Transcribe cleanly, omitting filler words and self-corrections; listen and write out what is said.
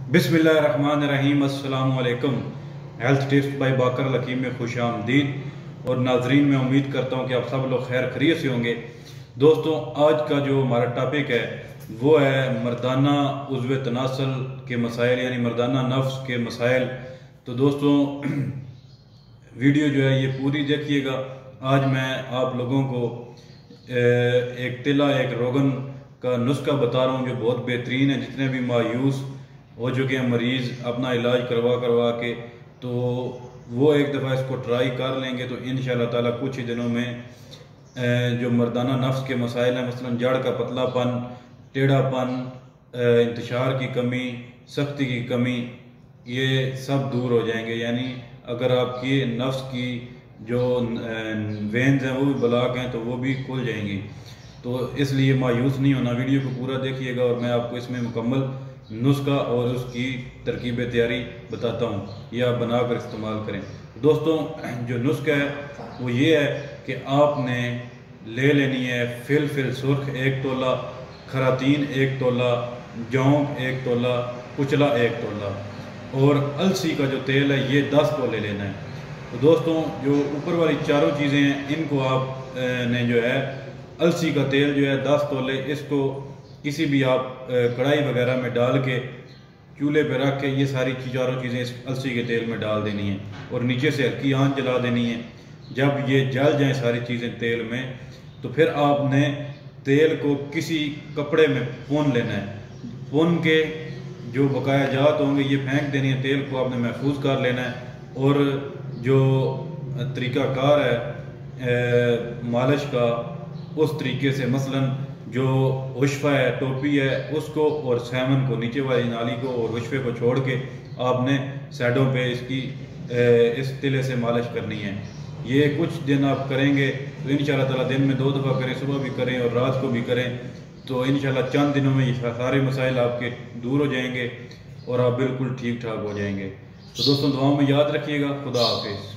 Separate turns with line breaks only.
बिस्मिल्लाहिर्रहमानिर्रहीम। अस्सलाम वालेकुम। हेल्थ टिप्स बाय बाकर लकीम में खुश आमदीद। और नाजरीन, मैं उम्मीद करता हूँ कि आप सब लोग खैर खैरियत से होंगे। दोस्तों, आज का जो हमारा टॉपिक है वो है मर्दाना उज़्व तनासल के मसाइल, यानी मर्दाना नफ्स के मसाइल। तो दोस्तों, वीडियो जो है ये पूरी देखिएगा। आज मैं आप लोगों को एक तिला एक रोगन का नुस्खा बता रहा हूँ जो बहुत बेहतरीन है। जितने भी मायूस हो चुके हैं मरीज़ अपना इलाज करवा करवा के, तो वो एक दफ़ा इसको ट्राई कर लेंगे तो इंशाअल्लाह ताला कुछ ही दिनों में जो मर्दाना नफ्स के मसाइल हैं, मसलन जड़ का पतलापन, टेढ़ापन, इंतशार की कमी, सख्ती की कमी, ये सब दूर हो जाएंगे। यानी अगर आपकी नफ्स की जो वेन्स हैं वो भी ब्लॉक हैं तो वो भी खुल जाएंगी। तो इसलिए मायूस नहीं होना, वीडियो को पूरा देखिएगा और मैं आपको इसमें मुकम्मल नुस्खा और उसकी तरकीब तैयारी बताता हूँ, ये आप बनाकर इस्तेमाल करें। दोस्तों, जो नुस्खा है वो ये है कि आपने ले लेनी है फिल सुर्ख 1 तोला, खरातीन 1 तोला, जौं 1 तोला, कुचला 1 तोला और अलसी का जो तेल है ये 10 तोले लेना है। तो दोस्तों, जो ऊपर वाली चारों चीज़ें हैं इनको आप ने जो है अलसी का तेल जो है 10 तोले, इसको किसी भी आप कढ़ाई वगैरह में डाल के चूल्हे पे रख के ये सारी चारों चीज़ें इस अलसी के तेल में डाल देनी है और नीचे से हल्की आंच जला देनी है। जब ये जल जाए सारी चीज़ें तेल में, तो फिर आपने तेल को किसी कपड़े में भून लेना है। भून के जो बकाया जात होंगे ये फेंक देनी है, तेल को आपने महफूज कर लेना है। और जो तरीक़ाकार है मालिश का, उस तरीके से मसलन जो उश्फा है, टोपी है, उसको और सैमन को, नीचे वाली नाली को और उश्फे को छोड़ के आपने साइडों पे इसकी इस तिले से मालिश करनी है। ये कुछ दिन आप करेंगे तो इंशाअल्लाह ताला दिन में 2 दफ़ा करें, सुबह भी करें और रात को भी करें, तो इंशाअल्लाह चंद दिनों में ये सारे मसाइल आपके दूर हो जाएंगे और आप बिल्कुल ठीक ठाक हो जाएंगे। तो दोस्तों, दुआओं में याद रखिएगा। खुदा हाफिज़।